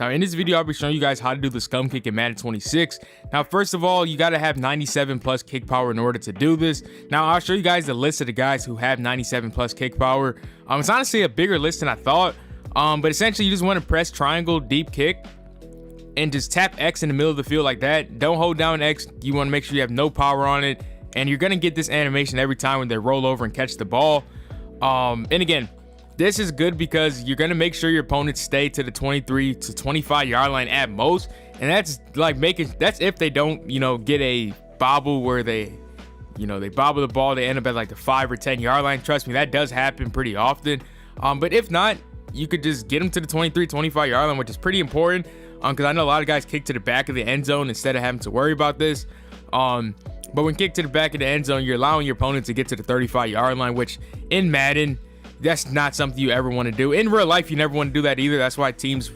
Now in this video, I'll be showing you guys how to do the scum kick in Madden 26. Now first of all, you got to have 97 plus kick power in order to do this. Now I'll show you guys the list of the guys who have 97 plus kick power. It's honestly a bigger list than I thought, but essentially you just want to press triangle deep kick and just tap X in the middle of the field like that. Don't hold down X. You want to make sure you have no power on it, and you're going to get this animation every time when they roll over and catch the ball. And again, this is good because you're going to make sure your opponents stay to the 23 to 25 yard line at most. And that's like that's if they don't, get a bobble where they bobble the ball, they end up at like the 5 or 10 yard line. Trust me, that does happen pretty often. But if not, you could just get them to the 23, 25 yard line, which is pretty important. Because I know a lot of guys kick to the back of the end zone instead of having to worry about this. But when kick to the back of the end zone, you're allowing your opponent to get to the 35 yard line, which in Madden, that's not something you ever want to do. In real life, you never want to do that either. That's why teams,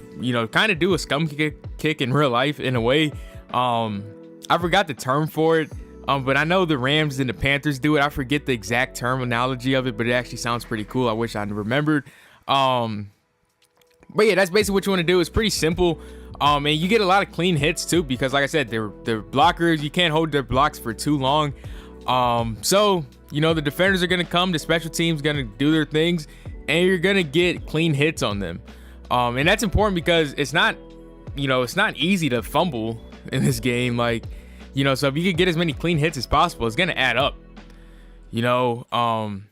kind of do a scum kick in real life in a way. I forgot the term for it, but I know the Rams and the Panthers do it. I forget the exact terminology of it, but it actually sounds pretty cool. I wish I remembered. But yeah, that's basically what you want to do. It's pretty simple. And you get a lot of clean hits too, because like I said, they're blockers. You can't hold their blocks for too long. So the defenders are going to come, the special teams going to do their things, and you're going to get clean hits on them. And that's important because it's not easy to fumble in this game. So if you could get as many clean hits as possible, it's going to add up, and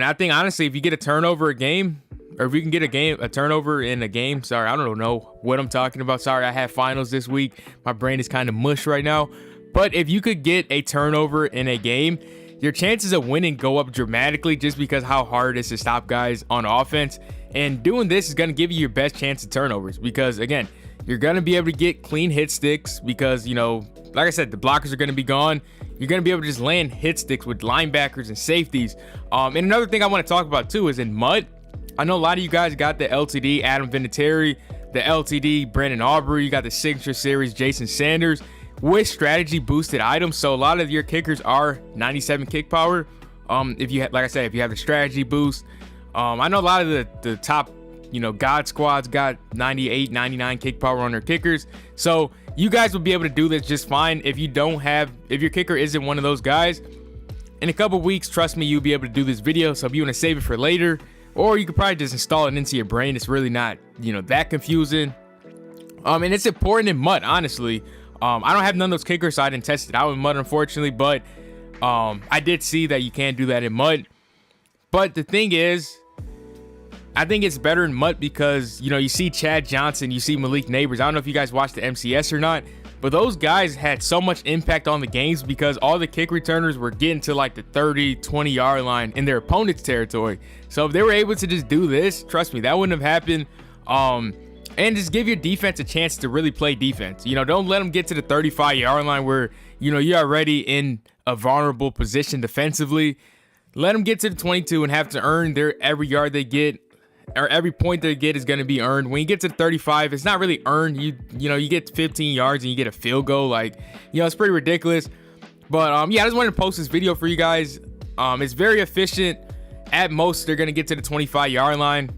I think honestly, if you get a turnover a game, or if you can get a turnover in a game, sorry, I don't know what I'm talking about. Sorry, I have finals this week. My brain is kind of mush right now. But if you could get a turnover in a game, your chances of winning go up dramatically just because how hard it is to stop guys on offense. And doing this is going to give you your best chance of turnovers because, again, you're going to be able to get clean hit sticks because, like I said, the blockers are going to be gone. You're going to be able to just land hit sticks with linebackers and safeties. And another thing I want to talk about, too, is in MUT. I know a lot of you guys got the LTD Adam Vinatieri, the LTD Brandon Aubrey. You got the Signature Series Jason Sanders with strategy boosted items. So a lot of your kickers are 97 kick power. If you like I said, if you have the strategy boost, I know a lot of the top, God squads got 98, 99 kick power on their kickers. So you guys will be able to do this just fine. If your kicker isn't one of those guys, in a couple weeks, trust me, you'll be able to do this video. So if you want to save it for later, or you could probably just install it into your brain. It's really not, that confusing. And it's important in MUT, honestly. I don't have none of those kickers, so I didn't test it out in MUT, unfortunately. But I did see that you can't do that in MUT. But the thing is, I think it's better in MUT because, you see Chad Johnson, you see Malik Neighbors. I don't know if you guys watched the MCS or not, but those guys had so much impact on the games because all the kick returners were getting to like the 30, 20 yard line in their opponent's territory. So if they were able to just do this, trust me, that wouldn't have happened. And just give your defense a chance to really play defense. Don't let them get to the 35 yard line where, you're already in a vulnerable position defensively. Let them get to the 22 and have to earn every yard they get, or every point they get is going to be earned. When you get to the 35, it's not really earned. You get 15 yards and you get a field goal. It's pretty ridiculous. But yeah, I just wanted to post this video for you guys. It's very efficient. At most, they're going to get to the 25 yard line,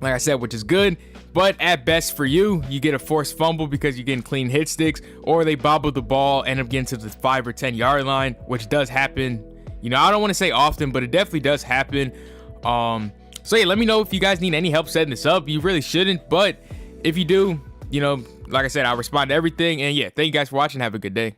like I said, which is good. But at best for you, you get a forced fumble because you're getting clean hit sticks, or they bobble the ball, end up getting to the 5 or 10 yard line, which does happen. I don't want to say often, but it definitely does happen. So yeah, let me know if you guys need any help setting this up. You really shouldn't, but if you do, like I said, I'll respond to everything. And yeah, thank you guys for watching. Have a good day.